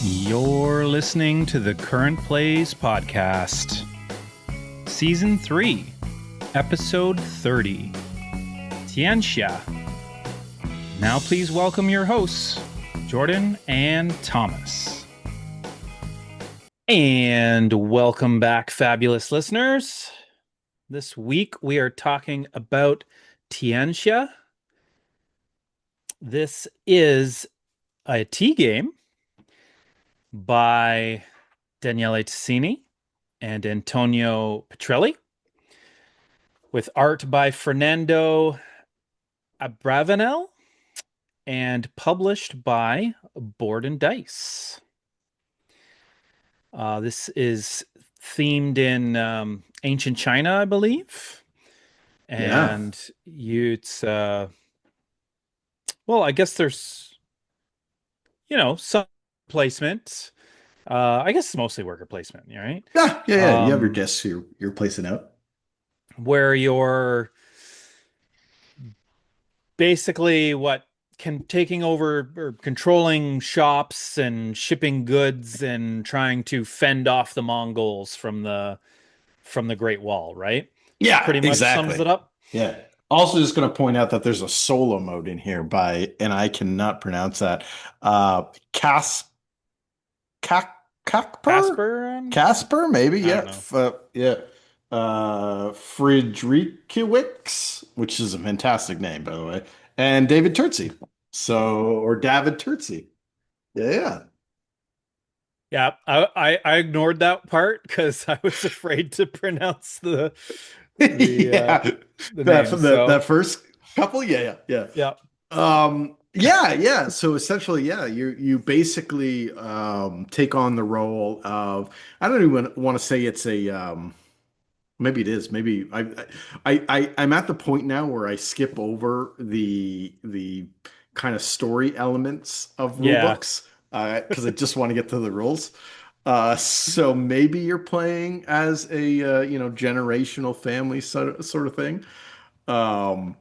You're listening to the Current Plays Podcast, Season 3, Episode 30, Tianxia. Now please welcome your hosts, Jordan and Thomas. And welcome back, fabulous listeners. This week we are talking about Tianxia. This is a tea game by Daniele Tassini and Antonio Petrelli, with art by Fernando Abravanel and published by Board and Dice. This is themed in ancient China, I believe. And it's well, I guess there's some placement. I guess it's mostly worker placement, right? Yeah. You have your discs you're placing out. Where you're basically taking over or controlling shops and shipping goods and trying to fend off the Mongols from the Great Wall, right? Yeah, Pretty much sums exactly. it up. Yeah. Also, just going to point out that there's a solo mode in here and I cannot pronounce that. Cas, Casper, Casper, Casper, maybe. I don't Yeah, know. yeah. Friedrichowicz, which is a fantastic name, by the way, and David Turtzi. Or David Turtzi. Yeah, Yeah, I ignored that part because I was afraid to pronounce the yeah. the That name. So that first couple, yeah. yeah, Yeah. So essentially, yeah, you basically take on the role of, I don't even want to say it's a maybe it is. Maybe I'm at the point now where I skip over the kind of story elements of rule yeah, books because I just want to get to the rules. So maybe you're playing as a generational family sort of thing. Um,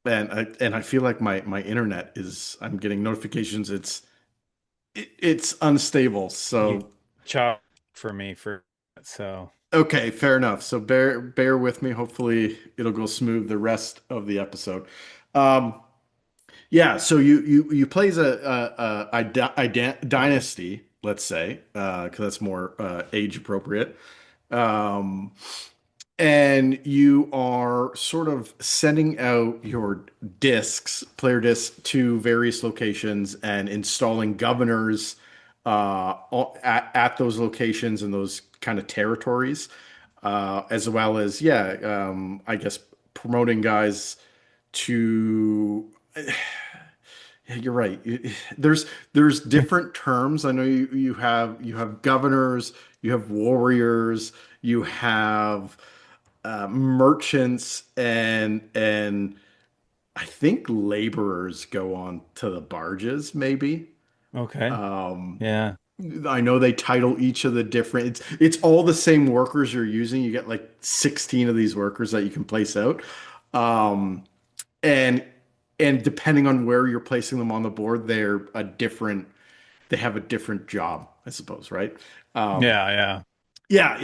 and I feel like my internet is, I'm getting notifications. It's unstable. you So chop for me for so okay, fair enough. So bear with me. Hopefully it'll go smooth the rest of the episode. Um, yeah. So you play as a dynasty, let's say, because that's more age appropriate. Um, and you are sort of sending out your player discs, to various locations and installing governors at those locations and those kind of territories, as well as, I guess promoting guys to. Yeah, you're right. There's different terms. I know you have governors, you have warriors, you have merchants, and I think laborers go on to the barges, maybe. okay, Um, yeah, I know they title each of the different. It's all the same workers you're using. You get like 16 of these workers that you can place out. Um, and and depending on where you're placing them on the board, they have a different job, I suppose, right? Um, yeah. yeah,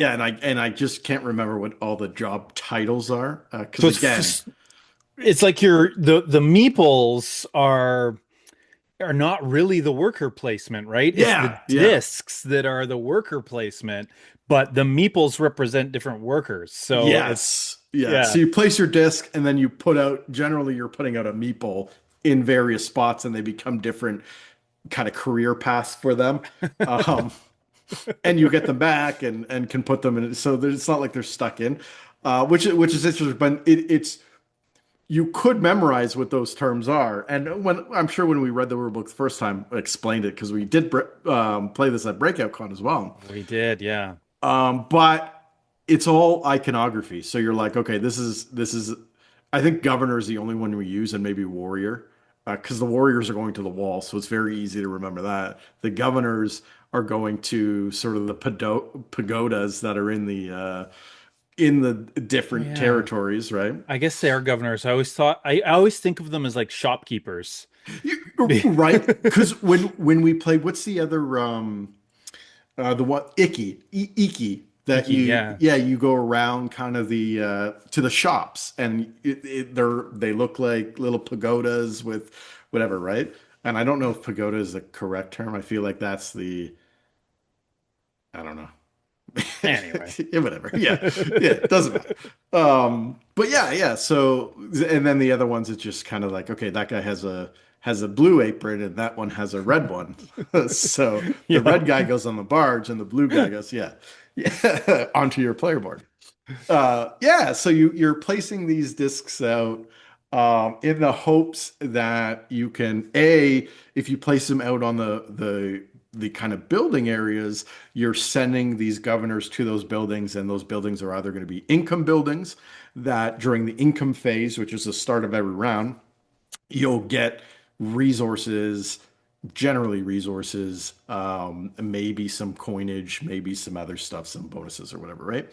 and I just can't remember what all the job titles are, because So again, it's like the meeples are not really the worker placement, right? It's the yeah. discs that are the worker placement, but the meeples represent different workers. So it's Yes. Yeah. yeah, So you place your disc and then you generally you're putting out a meeple in various spots, and they become different kind of career paths for them. Um, and you get them back and can put them in. So it's not like they're stuck in, which is interesting, but it's, you could memorize what those terms are. And when I'm sure when we read the rule book the first time, I explained it because we did play this at Breakout Con as well. we did, yeah. But it's all iconography. So you're like, okay, this is. I think governor is the only one we use, and maybe warrior, because the warriors are going to the wall, so it's very easy to remember that. The governors are going to sort of the pagodas that are in the Oh different yeah. territories, right? I guess they are governors. I always think of them as like shopkeepers. Right? Because when we play, what's the other the what Iki that Icky, you yeah. yeah you go around kind of the to the shops and they look like little pagodas with whatever, right? And I don't know if pagoda is the correct term. I feel like that's the I don't know. Anyway. Yeah, whatever. Yeah. Yeah, it doesn't matter. But yeah. So and then the other ones it's just kind of like, okay, that guy has a blue apron and that one has a red one. So the red Yep. guy goes on the barge and the blue guy goes, yeah, yeah, onto your player board. Yeah, so you're placing these discs out in the hopes that you can if you place them out on the kind of building areas, you're sending these governors to those buildings, and those buildings are either going to be income buildings that during the income phase, which is the start of every round, you'll get resources, generally resources, maybe some coinage, maybe some other stuff, some bonuses or whatever, right?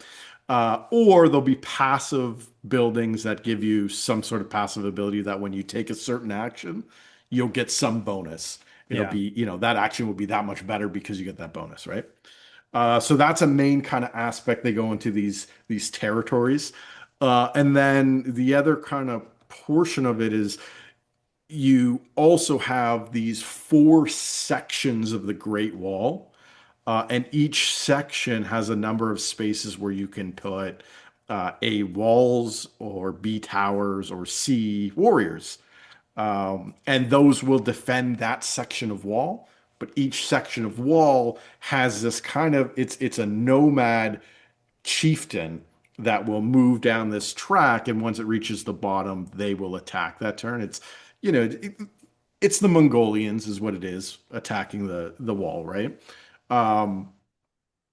Or there'll be passive buildings that give you some sort of passive ability that when you take a certain action, you'll get some bonus. It'll Yeah. be, that action will be that much better because you get that bonus, right? So that's a main kind of aspect. They go into these territories. And then the other kind of portion of it is you also have these four sections of the Great Wall, and each section has a number of spaces where you can put A walls or B towers or C warriors. And those will defend that section of wall. But each section of wall has this kind of it's a nomad chieftain that will move down this track, and once it reaches the bottom, they will attack that turn. You know, it, it's the Mongolians is what it is attacking the wall, right? Um,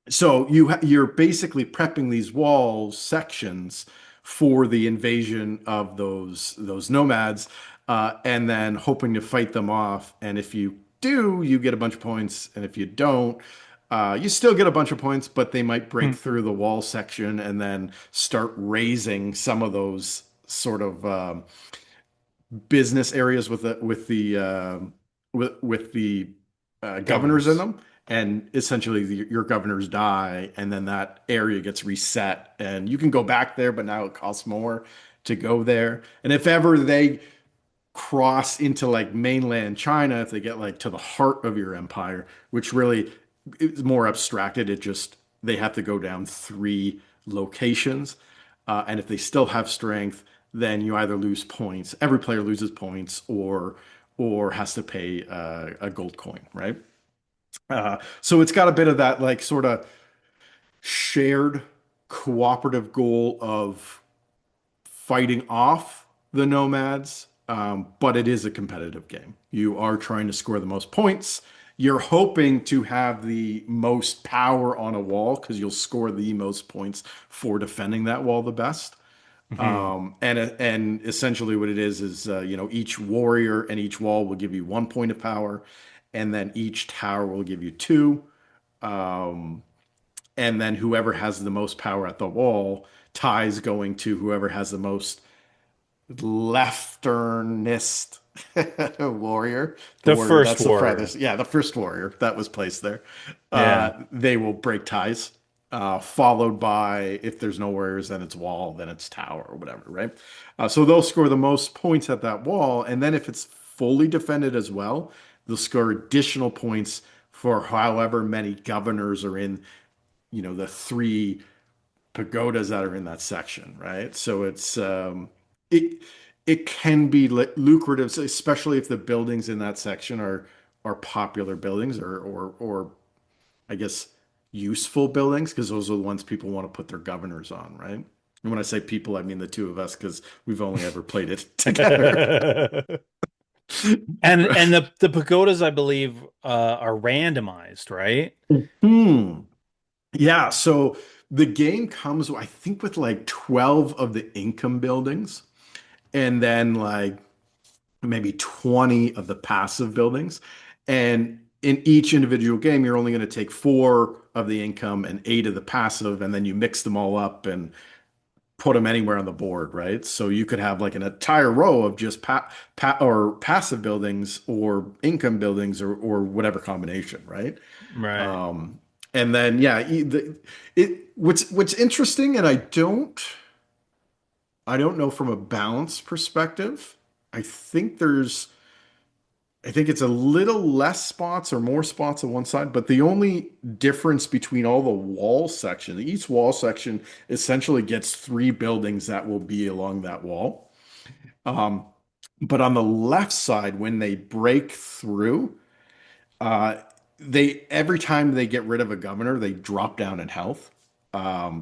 so you're basically prepping these wall sections for the invasion of those nomads, and then hoping to fight them off. And if you do, you get a bunch of points, and if you don't, you still get a bunch of points, but they might break Hmm. through the wall section and then start raising some of those sort of business areas with the governors in Governors. them, and essentially your governors die, and then that area gets reset, and you can go back there, but now it costs more to go there. And if ever they cross into like mainland China, if they get like to the heart of your empire, which really is more abstracted, it just they have to go down three locations. And if they still have strength, then you either lose points, every player loses points, or has to pay a gold coin, right? So it's got a bit of that like sort of shared cooperative goal of fighting off the nomads, but it is a competitive game. You are trying to score the most points. You're hoping to have the most power on a wall because you'll score the most points for defending that wall the best. Hmm. And essentially what it is each warrior and each wall will give you 1 point of power, and then each tower will give you two. Um, and then whoever has the most power at the wall ties going to whoever has the most lefternist warrior. The The warrior, first that's the warrior. farthest. Yeah, the first warrior that was placed there. Yeah. They will break ties, followed by if there's no warriors, then it's wall, then it's tower or whatever, right? So they'll score the most points at that wall, and then if it's fully defended as well, they'll score additional points for however many governors are in, the three pagodas that are in that section, right? So it it can be lucrative, especially if the buildings in that section are popular buildings or I guess useful buildings because those are the ones people want to put their governors on, right? And when I say people, I mean the two of us because we've only ever played it together. And the pagodas, I believe, are randomized, right? Hmm. Yeah, so the game comes, I think, with like 12 of the income buildings, and then like maybe 20 of the passive buildings. And in each individual game, you're only going to take four of the income and eight of the passive, and then you mix them all up and put them anywhere on the board, right? So you could have like an entire row of just or passive buildings or income buildings or whatever combination, right? Right. Um, and then yeah, what's interesting, and I don't know from a balance perspective. I think there's I think it's a little less spots or more spots on one side, but the only difference between all the wall section, each wall section essentially gets three buildings that will be along that wall. Um, but on the left side, when they break through, uh, they every time they get rid of a governor, they drop down in health.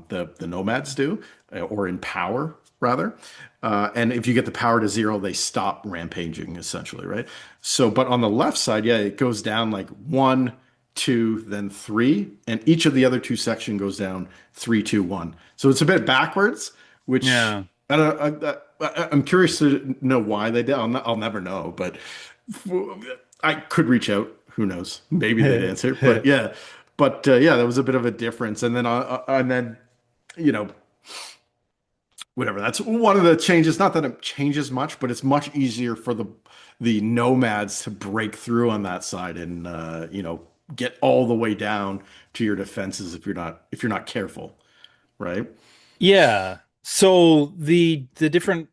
The nomads do, or in power rather. And if you get the power to zero, they stop rampaging essentially, right? So, but on the left side, yeah, it goes down like one, two, then three, and each of the other two section goes down three, two, one. So it's a bit backwards, which Yeah. I don't. I'm curious to know why they did. I'll never know, but I could reach out. Who knows? Maybe they'd answer. But yeah, yeah, that was a bit of a difference. And then you know whatever. That's one of the changes. Not that it changes much, but it's much easier for the nomads to break through on that side and get all the way down to your defenses if you're not careful, right? Yeah. So the different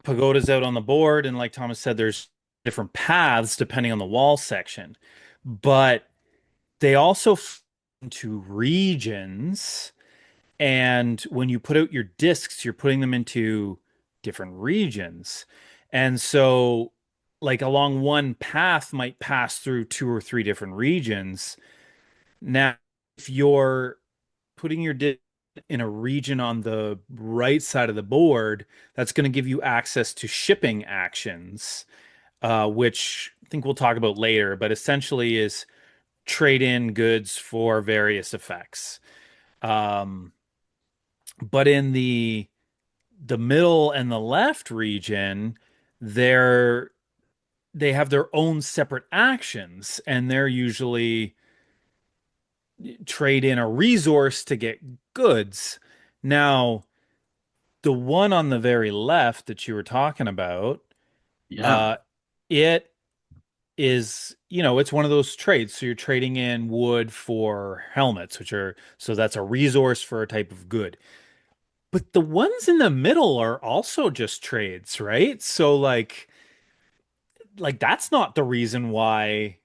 pagodas out on the board, and like Thomas said, there's different paths depending on the wall section, but they also into regions. And when you put out your discs, you're putting them into different regions. And so, like along one path might pass through two or three different regions. Now, if you're putting your disc in a region on the right side of the board, that's going to give you access to shipping actions, which I think we'll talk about later, but essentially is trade in goods for various effects. Um, but in the middle and the left region, they're they have their own separate actions, and they're usually trade in a resource to get goods. Now, the one on the very left that you were talking about, Yeah. uh, it is, it's one of those trades. So you're trading in wood for helmets, so that's a resource for a type of good. But the ones in the middle are also just trades, right? So like that's not the reason why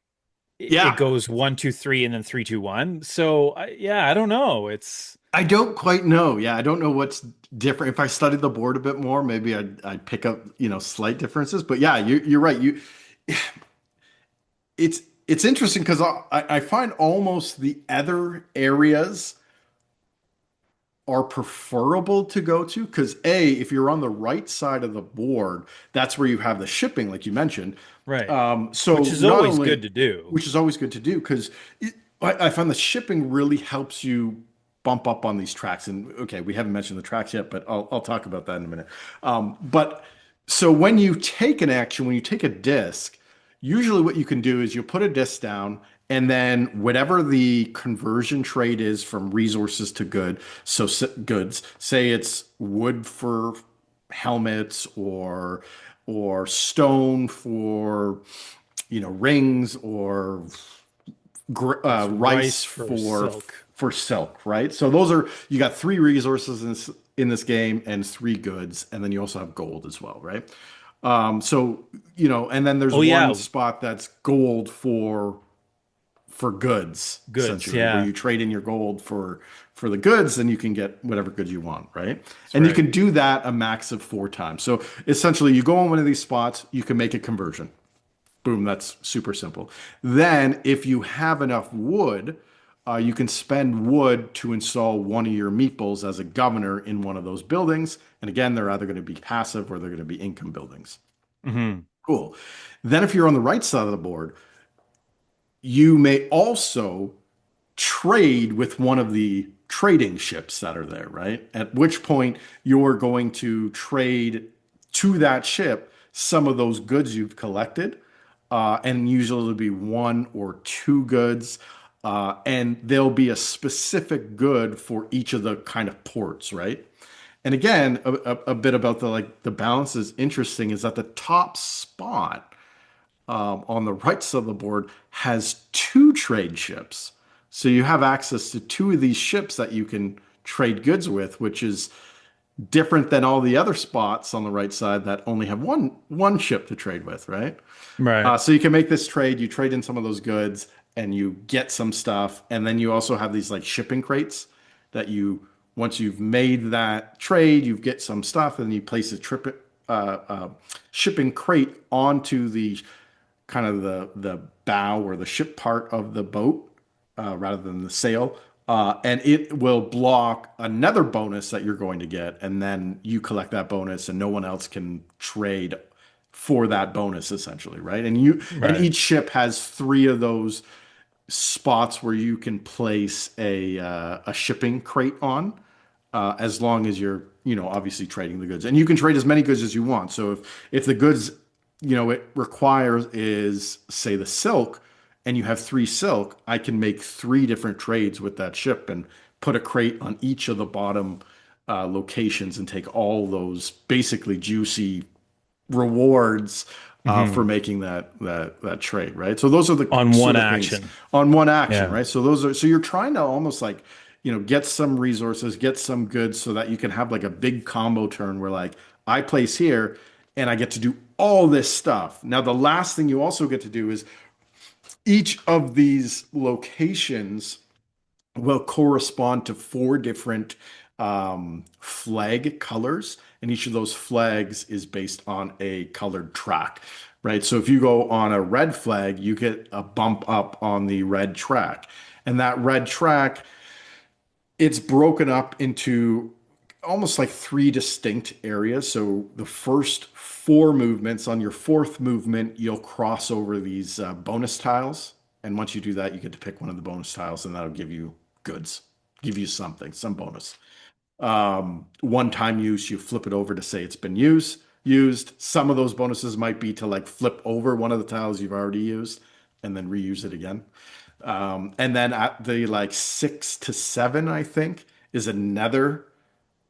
it Yeah. goes one, two, three, and then three, two, one. So yeah, I don't know. It's I don't quite know. Yeah, I don't know what's different. If I studied the board a bit more, maybe I'd pick up, slight differences. But yeah, you're right. It's interesting because I find almost the other areas are preferable to go to because if you're on the right side of the board, that's where you have the shipping, like you mentioned. right, which So is not always only, good to do. which is always good to do because I find the shipping really helps you bump up on these tracks. And okay, we haven't mentioned the tracks yet, but I'll talk about that in a minute. But so when you take an action, when you take a disc, usually what you can do is you put a disc down and then whatever the conversion trade is from resources to goods, say it's wood for helmets or stone for rings or It's rice rice for silk. for silk, right? So those are you got three resources in this game and three goods, and then you also have gold as well, right? So and then there's Oh one yeah, spot that's gold for goods, goods. essentially, where Yeah, you trade in your gold for the goods, then you can get whatever goods you want, right? that's And you right. can do that a max of 4 times. So essentially, you go on one of these spots, you can make a conversion. Boom, that's super simple. Then, if you have enough wood, you can spend wood to install one of your meeples as a governor in one of those buildings. And again, they're either going to be passive or they're going to be income buildings. Hmm. Cool. Then, if you're on the right side of the board, you may also trade with one of the trading ships that are there, right? At which point you're going to trade to that ship some of those goods you've collected. And usually it'll be one or two goods. And there'll be a specific good for each of the kind of ports, right? And again, a bit about the like the balance is interesting is that the top spot on the right side of the board has two trade ships. So you have access to two of these ships that you can trade goods with, which is different than all the other spots on the right side that only have one ship to trade with, right? Right. So you can make this trade. You trade in some of those goods, and you get some stuff, and then you also have these like shipping crates that you once you've made that trade, you get some stuff, and you place a shipping crate onto the kind of the bow or the ship part of the boat rather than the sail. And it will block another bonus that you're going to get, and then you collect that bonus, and no one else can trade for that bonus, essentially, right? And Right. each ship has three of those spots where you can place a shipping crate on, as long as you're, obviously trading the goods. And you can trade as many goods as you want. So if the goods, it requires is, say, the silk, and you have three silk, I can make three different trades with that ship and put a crate on each of the bottom locations and take all those basically juicy rewards for Hmm. making that trade, right? So those are the On one sort of things action. on one action, Yeah. right? So you're trying to almost like, get some resources, get some goods so that you can have like a big combo turn where like I place here and I get to do all this stuff. Now the last thing you also get to do is each of these locations will correspond to four different flag colors, and each of those flags is based on a colored track, right? So if you go on a red flag, you get a bump up on the red track, and that red track, it's broken up into almost like three distinct areas. So the first four movements, on your fourth movement, you'll cross over these bonus tiles. And once you do that, you get to pick one of the bonus tiles, and that'll give you goods, give you something, some bonus. One time use, you flip it over to say it's been used. Some of those bonuses might be to like flip over one of the tiles you've already used and then reuse it again. And then at the like 6 to 7, I think, is another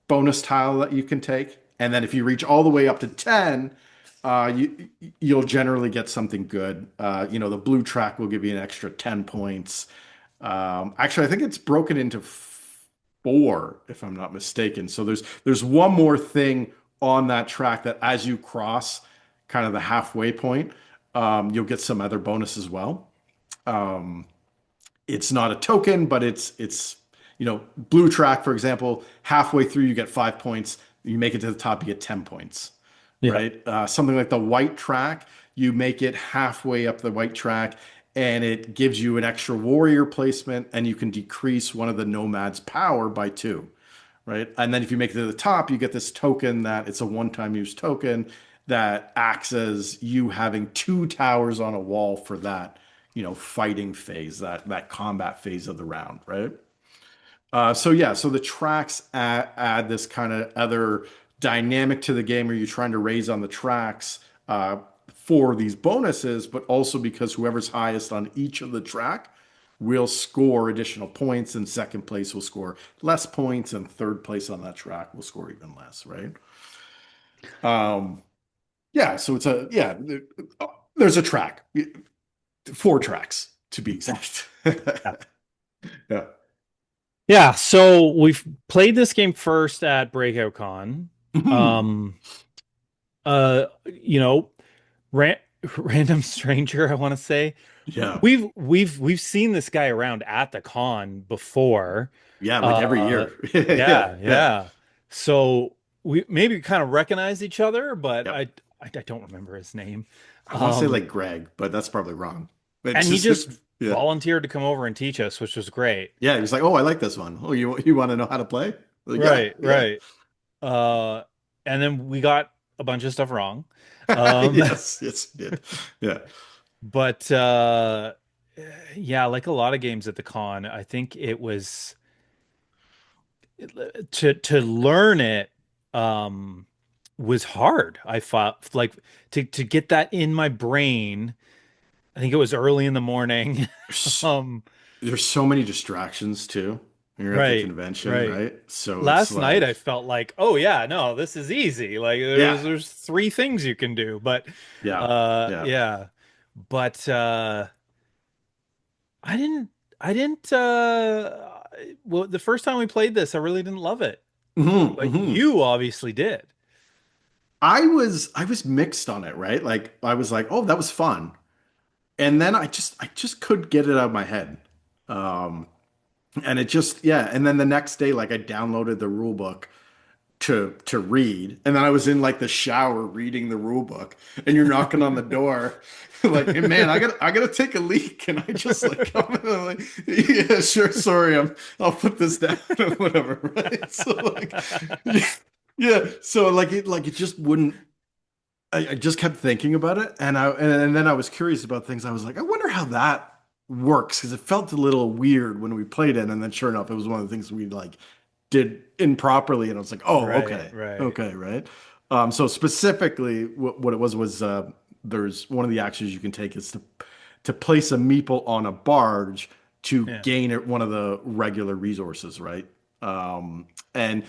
bonus tile that you can take. And then if you reach all the way up to 10, you'll generally get something good. The blue track will give you an extra 10 points. Actually, I think it's broken into four, if I'm not mistaken. So there's one more thing on that track that as you cross kind of the halfway point, you'll get some other bonus as well. Um, it's not a token, but it's blue track, for example, halfway through you get 5 points. You make it to the top, you get 10 points, Yeah. right? Something like the white track, you make it halfway up the white track, and it gives you an extra warrior placement, and you can decrease one of the nomads' power by two, right? And then if you make it to the top, you get this token that it's a one-time use token that acts as you having two towers on a wall for that, fighting phase, that combat phase of the round, right? So yeah, so the tracks add this kind of other dynamic to the game where you're trying to raise on the tracks for these bonuses, but also because whoever's highest on each of the track will score additional points, and second place will score less points, and third place on that track will score even less, right? Um, yeah, so there's a track, four tracks to be exact. Yeah. Yeah. Yeah, so we've played this game first at Breakout Con. Um, you know, ran random stranger, I want to say. Yeah. We've seen this guy around at the con before. Yeah, like every Uh, year. Yeah, yeah, yeah. yeah. So we maybe kind of recognize each other, but Yep. I don't remember his name. I want to say Um, like Greg, but that's probably wrong. It's and he just just yeah. volunteered to come over and teach us, which was great. Yeah, he's like, "Oh, I like this one. Oh, you want to know how to play?" Like, yeah, Right, yeah. right. Uh, and then we got a bunch of stuff wrong. Um, Yes, yes, he did. Yeah. but yeah, like a lot of games at the con, I think it was to learn it was hard. I thought like to get that in my brain. I think it was early in the morning. There's, Um, there's so many distractions too. You're at the Right, convention, right. right? So it's Last night I like, felt like, oh yeah, no, this is easy. Like yeah, there's three things you can do, but yeah, yeah. yeah. But I didn't I didn't well the first time we played this, I really didn't love it. Hmm, But hmm. you obviously did. I was mixed on it, right? Like I was like, oh, that was fun. And then I just couldn't get it out of my head. Um, and it just, yeah. And then the next day, like I downloaded the rule book to read, and then I was in like the shower reading the rule book, and you're knocking on the door, like, hey man, I gotta take a leak. Can I just like come in? I'm like, yeah, sure, sorry, I'll put this down or whatever, right? So like, yeah, yeah. So like it just wouldn't. I just kept thinking about it, and then I was curious about things. I was like, I wonder how that works because it felt a little weird when we played it, and then sure enough, it was one of the things we like did improperly, and I was like, oh, Right, okay, right. okay, right. So specifically, what it was there's one of the actions you can take is to place a meeple on a barge to Yeah, gain one of the regular resources, right? And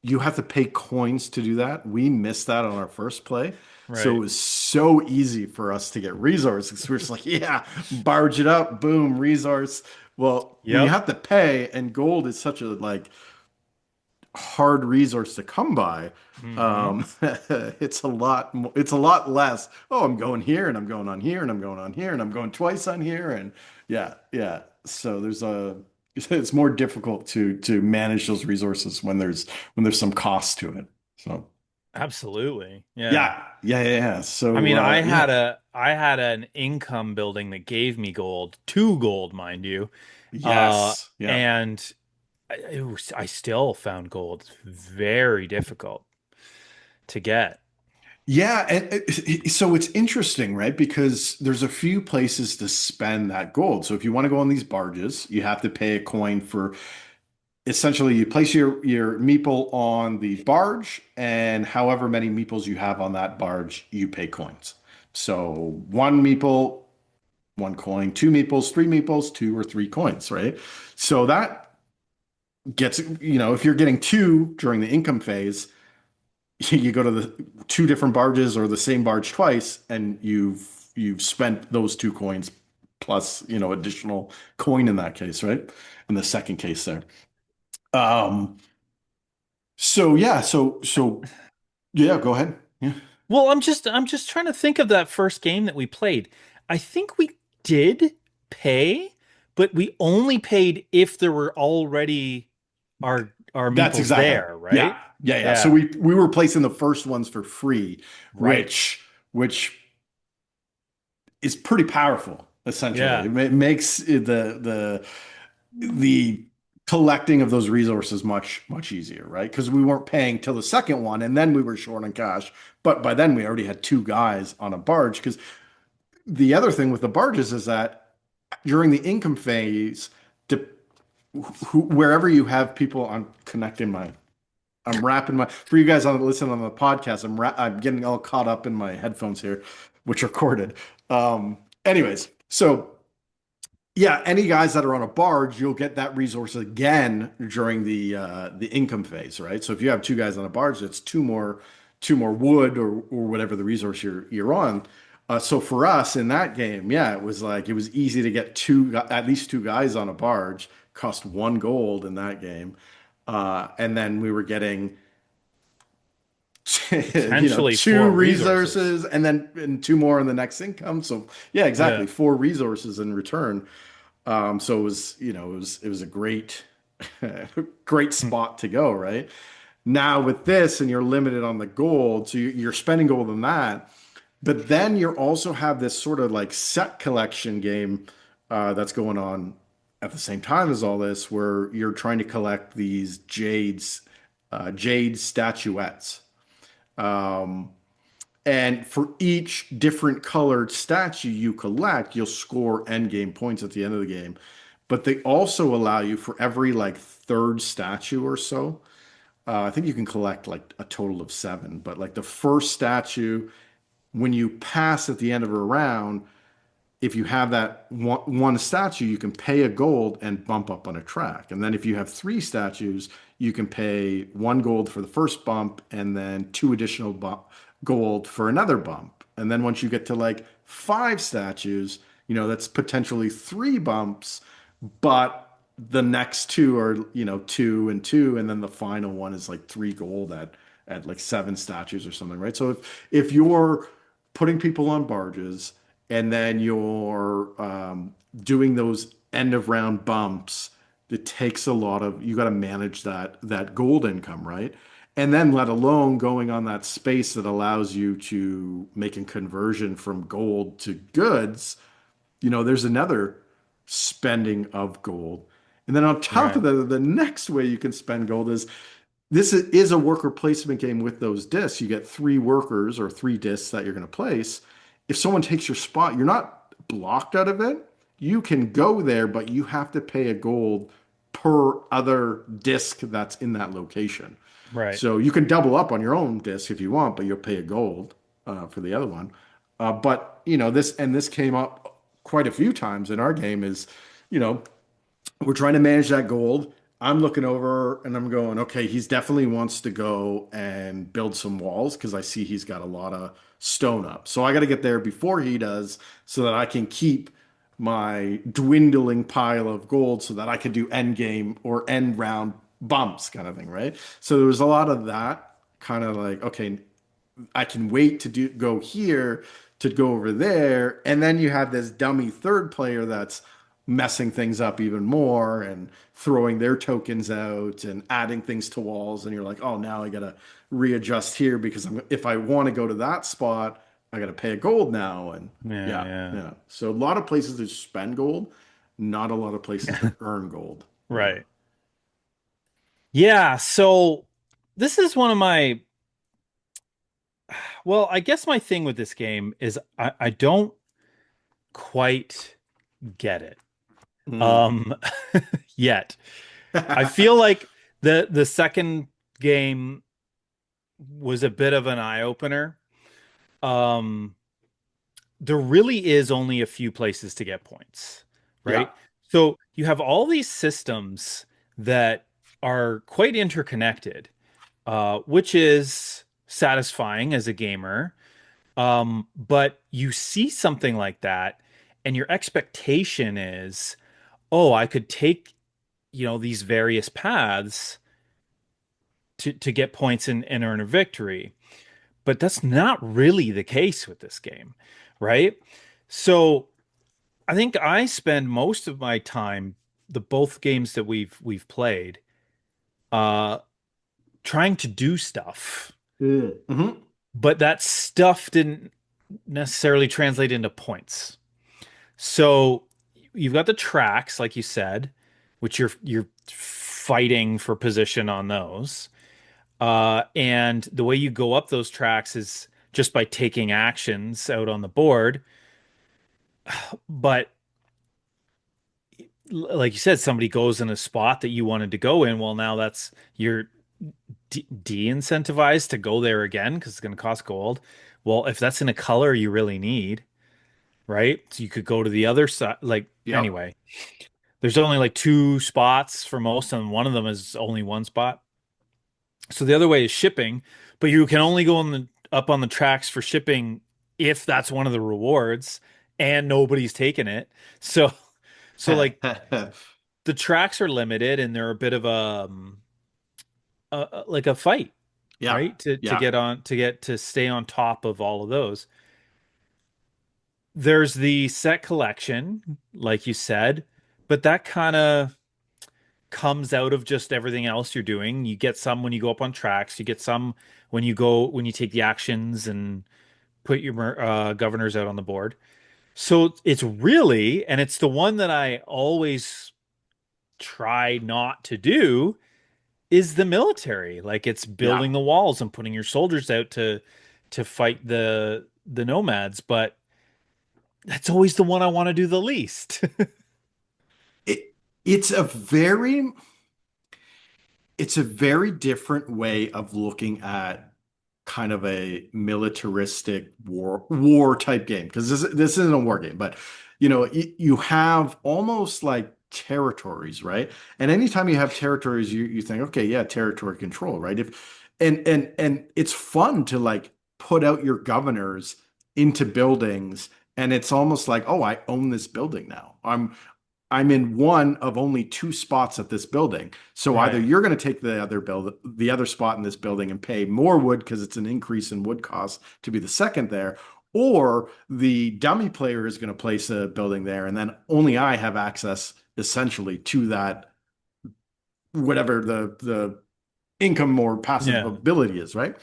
you have to pay coins to do that. We missed that on our first play. So it right. was so easy for us to get resources. We're just like, yeah, barge it up, boom, resource. Well, when you Yep. have to pay, and gold is such a like hard resource to come by, Hmm. um, it's a lot less. Oh, I'm going here and I'm going on here and I'm going on here and I'm going twice on here and yeah, yeah. So it's more difficult to manage those resources when there's some cost to it. So Absolutely. Yeah. yeah, yeah, yeah, yeah. I So mean, yeah, I had an income building that gave me gold, two gold, mind you. yes, yeah. And I still found gold very difficult to get. Yeah, and so it's interesting, right? Because there's a few places to spend that gold. So if you want to go on these barges, you have to pay a coin for essentially you place your meeple on the barge, and however many meeples you have on that barge, you pay coins. So one meeple, one coin, two meeples, three meeples, two or three coins, right? So that gets, if you're getting two during the income phase, you go to the two different barges or the same barge twice, and you've spent those two coins plus, additional coin in that case, right? In the second case there. Um, so yeah, so yeah, go ahead. Yeah. Well, I'm just trying to think of that first game that we played. I think we did pay, but we only paid if there were already our That's meeples exactly. there, Yeah. right? Yeah, yeah. So Yeah. we were placing the first ones for free, Right. which is pretty powerful, essentially. Yeah. It makes the collecting of those resources much much easier, right? Because we weren't paying till the second one, and then we were short on cash. But by then we already had two guys on a barge. Because the other thing with the barges is that during the income phase, to, wherever you have people, I'm wrapping for you guys on listen on the podcast. I'm getting all caught up in my headphones here, which are corded. Anyways, so yeah, any guys that are on a barge, you'll get that resource again during the income phase, right? So if you have two guys on a barge, it's two more wood or whatever the resource you're on. So for us in that game, yeah, it was easy to get at least two guys on a barge. Cost one gold in that game, and then we were getting Potentially two four resources. resources and two more in the next income. So yeah, Yeah. exactly, four resources in return. So it was a great, great spot to go, right? Now with this, and you're limited on the gold, so you're spending gold on that, but then you also have this sort of like set collection game that's going on at the same time as all this, where you're trying to collect these jade statuettes. Um, and for each different colored statue you collect, you'll score end game points at the end of the game. But they also allow you for every like third statue or so. I think you can collect like a total of seven, but like the first statue, when you pass at the end of a round, if you have that one statue, you can pay a gold and bump up on a track. And then if you have three statues, you can pay one gold for the first bump and then two additional gold for another bump. And then once you get to like five statues, that's potentially three bumps, but the next two are, two and two, and then the final one is like three gold at like seven statues or something, right? So if you're putting people on barges and then you're doing those end of round bumps, it takes a lot of you got to manage that gold income, right? And then let alone going on that space that allows you to make a conversion from gold to goods, there's another spending of gold. And then on top of Right. that, the next way you can spend gold is this is a worker placement game with those discs. You get three workers or three discs that you're going to place. If someone takes your spot, you're not blocked out of it. You can go there, but you have to pay a gold per other disc that's in that location. Right. So you can double up on your own disc if you want, but you'll pay a gold for the other one. But this came up quite a few times in our game is, you know, we're trying to manage that gold. I'm looking over and I'm going, okay, he's definitely wants to go and build some walls because I see he's got a lot of stone up. So I got to get there before he does so that I can keep my dwindling pile of gold so that I can do end game or end round bumps kind of thing, right? So there was a lot of that kind of like, okay, I can wait to go here to go over there, and then you have this dummy third player that's messing things up even more and throwing their tokens out and adding things to walls, and you're like, oh, now I gotta readjust here because if I want to go to that spot, I gotta pay a gold now, and Yeah, yeah, yeah. yeah. So a lot of places to spend gold, not a lot of places to earn gold. Yeah. Right. Yeah, so this is one of my, well, I guess my thing with this game is I don't quite get it. Mm. Um yet. I feel like the second game was a bit of an eye opener. Um there really is only a few places to get points, Yeah. right? So you have all these systems that are quite interconnected, which is satisfying as a gamer. But you see something like that, and your expectation is, oh, I could take, these various paths to get points and earn a victory. But that's not really the case with this game, right? So I think I spend most of my time, the both games that we've played, uh, trying to do stuff, Mhm. but that stuff didn't necessarily translate into points. So you've got the tracks, like you said, which you're fighting for position on those. And the way you go up those tracks is just by taking actions out on the board. But like you said, somebody goes in a spot that you wanted to go in. Well, now that's you're de-incentivized to go there again because it's going to cost gold. Well, if that's in a color you really need, right? So you could go to the other side. Like Yep. anyway, there's only like two spots for most, and one of them is only one spot. So the other way is shipping, but you can only go on the up on the tracks for shipping if that's one of the rewards, and nobody's taking it. So so like the tracks are limited, and they're a bit of like a fight, Yeah. right? To Yeah. get on to stay on top of all of those. There's the set collection, like you said, but that kind of comes out of just everything else you're doing. You get some when you go up on tracks. You get some when you take the actions and put your governors out on the board. So it's really, and it's the one that I always try not to do, is the military. Like it's Yeah. building the walls and putting your soldiers out to fight the nomads, but that's always the one I want to do the least. It it's a very it's a very different way of looking at kind of a militaristic war type game because this isn't a war game, but you have almost like territories, right? And anytime you have territories, you think, okay, yeah, territory control, right? If and it's fun to like put out your governors into buildings, and it's almost like, oh, I own this building now. I'm in one of only two spots at this building. So either Right. you're going to take the other spot in this building and pay more wood because it's an increase in wood cost to be the second there, or the dummy player is going to place a building there, and then only I have access essentially to that, whatever the income or passive Yeah. ability is, right?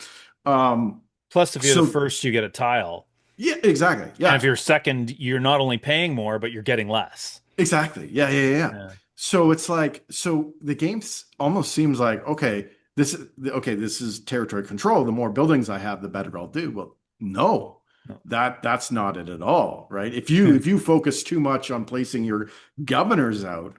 Um, Plus, if you're the so first, you get a tile. yeah, exactly. And if Yeah. you're second, you're not only paying more, but you're getting less. Exactly. Yeah, yeah, yeah. Yeah. So it's like, so the game almost seems like, okay, this is territory control. The more buildings I have, the better I'll do. Well, no, No. that's not it at all, right? If you focus too much on placing your governors out,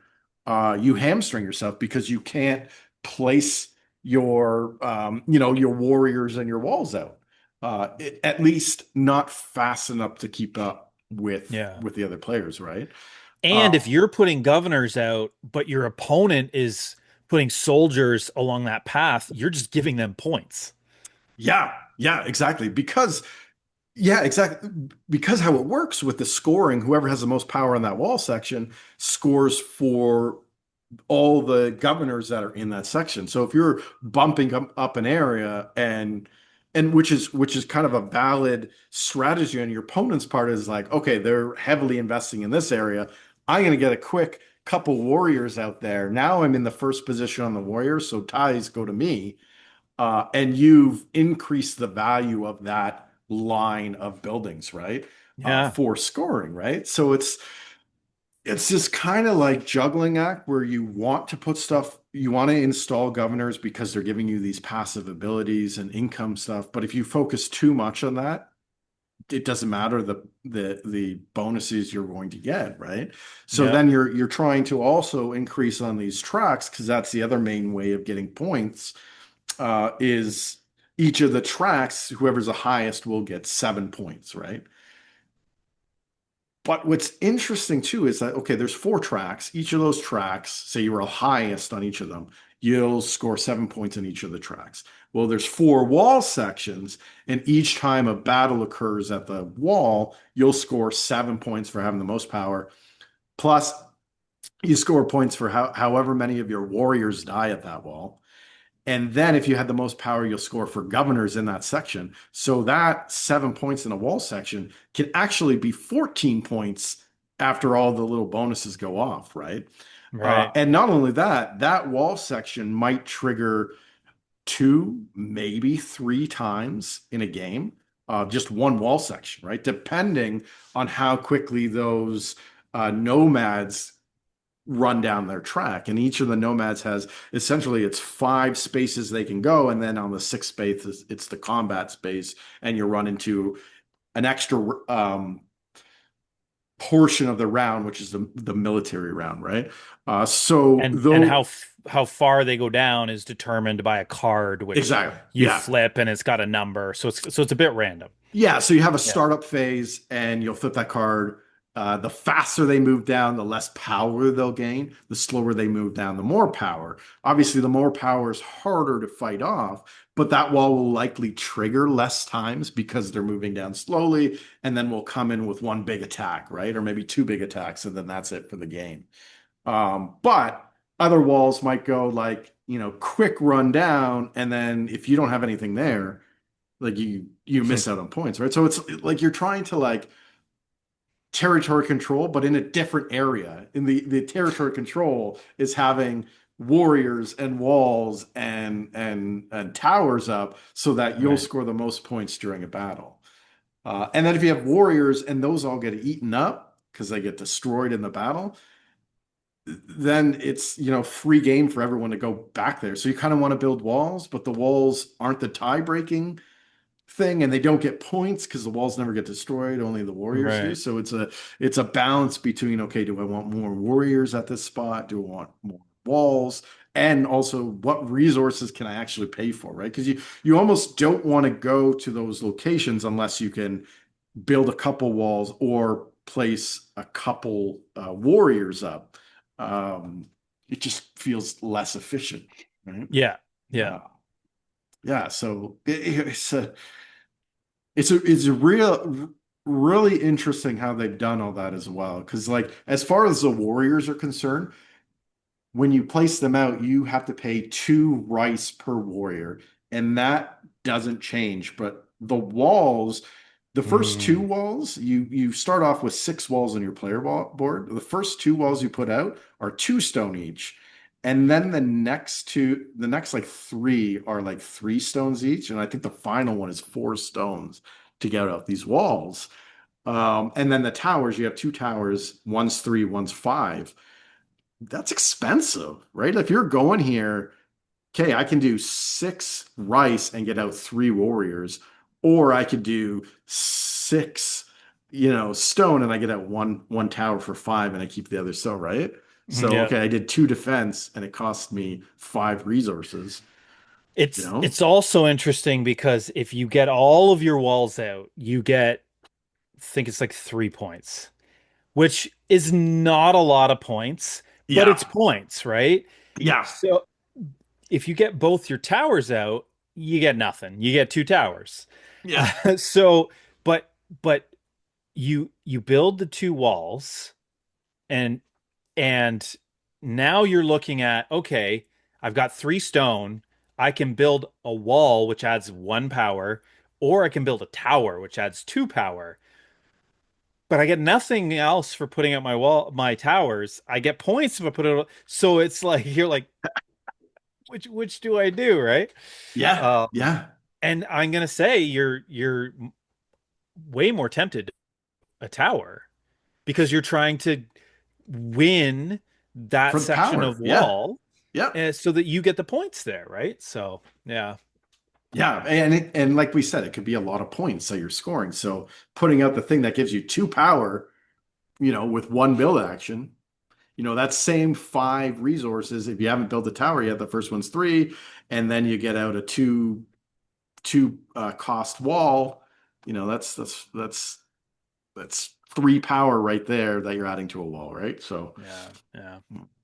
you hamstring yourself because you can't place your warriors and your walls out. At least not fast enough to keep up with Yeah. with the other players, right? And Uh, if you're putting governors out, but your opponent is putting soldiers along that path, you're just giving them points. yeah, yeah, exactly. Because how it works with the scoring, whoever has the most power in that wall section scores for all the governors that are in that section. So if you're bumping up an area and which is kind of a valid strategy on your opponent's part is like, okay, they're heavily investing in this area. I'm going to get a quick couple warriors out there. Now I'm in the first position on the warriors, so ties go to me. And you've increased the value of that line of buildings, right? Yeah. For scoring, right? So it's this kind of like juggling act where you want to put stuff, you want to install governors because they're giving you these passive abilities and income stuff. But if you focus too much on that, it doesn't matter the bonuses you're going to get, right? So Yeah. then you're trying to also increase on these tracks because that's the other main way of getting points is each of the tracks, whoever's the highest will get 7 points, right? But what's interesting too is that, okay, there's four tracks. Each of those tracks, say you were highest on each of them, you'll score 7 points in each of the tracks. Well, there's four wall sections, and each time a battle occurs at the wall, you'll score 7 points for having the most power. Plus, you score points for however many of your warriors die at that wall. And then if you had the most power, you'll score for governors in that section. So that 7 points in a wall section can actually be 14 points after all the little bonuses go off, right? Right. And not only that, that wall section might trigger two, maybe three times in a game, just one wall section, right? Depending on how quickly those nomads run down their track. And each of the nomads has essentially it's 5 spaces they can go. And then on the sixth space, it's the combat space. And you run into an extra portion of the round, which is the military round, right? So And though how far they go down is determined by a card which exactly. you Yeah. flip and it's got a number. So it's a bit random. Yeah, so you have a Yeah. startup phase and you'll flip that card. The faster they move down, the less power they'll gain. The slower they move down, the more power. Obviously, the more power is harder to fight off, but that wall will likely trigger less times because they're moving down slowly, and then we'll come in with one big attack, right? Or maybe two big attacks, and then that's it for the game. But other walls might go like, quick run down, and then if you don't have anything there, like you miss out on points, right? So it's like you're trying to like territory control, but in a different area. In the territory control is having warriors and walls and towers up so that you'll Right. score the most points during a battle. And then if you have warriors and those all get eaten up because they get destroyed in the battle, then it's free game for everyone to go back there. So you kind of want to build walls, but the walls aren't the tie breaking thing, and they don't get points because the walls never get destroyed, only the warriors do. Right. So it's a balance between, okay, do I want more warriors at this spot, do I want more walls, and also what resources can I actually pay for, right? Because you almost don't want to go to those locations unless you can build a couple walls or place a couple warriors up, it just feels less efficient, right? Yeah. Yeah. Uh, yeah, so it's a really interesting how they've done all that as well. Because like as far as the warriors are concerned, when you place them out, you have to pay 2 rice per warrior, and that doesn't change. But the walls, the first two Mm, walls, you start off with 6 walls on your player board. The first 2 walls you put out are 2 stone each. And then the next like 3 are like 3 stones each. And I think the final one is 4 stones to get out these walls. And then the towers, you have 2 towers, one's 3, one's 5. That's expensive, right? If you're going here, okay, I can do 6 rice and get out 3 warriors, or I could do 6, stone and I get out one tower for 5 and I keep the other stone, right? So yeah. okay, I did 2 defense and it cost me 5 resources, you know? It's also interesting because if you get all of your walls out, you get, I think it's like 3 points, which is not a lot of points, but Yeah, it's points, right? yeah, So if you get both your towers out, you get nothing. You get 2 towers. yeah, So, but you build the 2 walls, and and now you're looking at, okay, I've got 3 stone. I can build a wall which adds 1 power, or I can build a tower which adds 2 power. But I get nothing else for putting up my towers. I get points if I put it. So it's like you're like, which do I do, right? yeah, Um, yeah. and I'm gonna say you're way more tempted a tower because you're trying to win that For the section power. of Yeah, wall, yeah. so that you get the points there, right? So yeah, Yeah, and like we said, it could be a lot of points that you're scoring. So putting out the thing that gives you 2 power, with one build action, that same 5 resources. If you haven't built a tower yet, the first one's 3, and then you get out a two cost wall. That's 3 power right there that you're adding to a wall, right? So. yeah, yeah.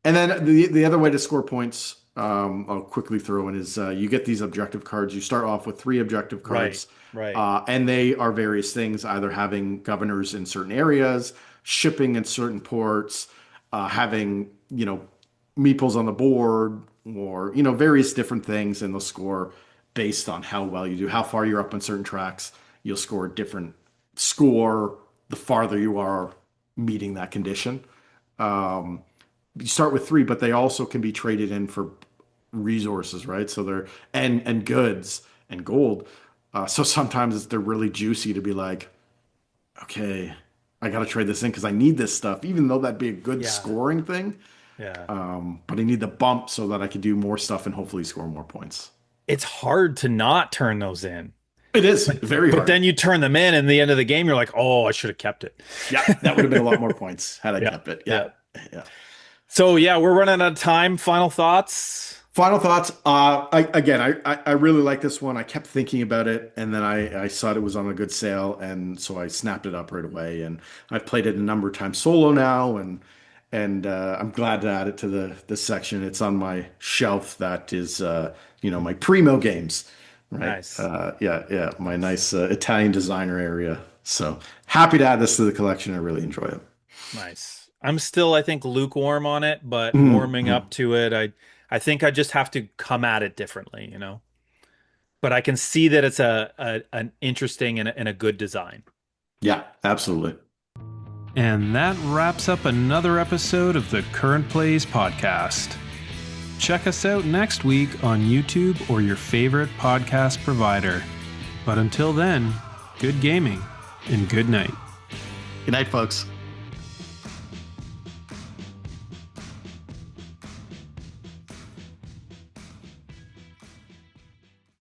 And then the other way to score points, I'll quickly throw in is you get these objective cards. You start off with 3 objective Right, cards, right. and they are various things, either having governors in certain areas, shipping in certain ports, having meeples on the board, or various different things, and they'll score based on how well you do, how far you're up on certain tracks. You'll score a different score the farther you are meeting that condition. Um, you start with 3, but they also can be traded in for resources, right? So they're and goods and gold. So sometimes they're really juicy to be like, okay, I got to trade this in because I need this stuff, even though that'd be a good Yeah, scoring thing. yeah. But I need the bump so that I can do more stuff and hopefully score more points. It's hard to not turn those in, It is but very but hard. then you turn them in, and the end of the game, you're like, oh, I should have kept it. Yeah, that would have been a lot more points had I Yeah, kept it. Yeah, yeah. yeah. So yeah, we're running out of time. Final thoughts? Final thoughts. I really like this one. I kept thinking about it, and then I saw it was on a good sale, and so I snapped it up right away. And I've played it a number of times solo now, and I'm glad to add it to the section. It's on my shelf that is my primo games, right? Nice, Yeah, yeah, my nice Italian designer area. So happy to add this to the collection. I really enjoy it. nice. I'm still, I think, lukewarm on it, but warming Mhm. up to it. I think I just have to come at it differently, But I can see that it's an interesting and a good design. Yeah, absolutely. And that wraps up another episode of the Current Plays podcast. Check us out next week on YouTube or your favorite podcast provider. But until then, good gaming and good night. Good night, folks.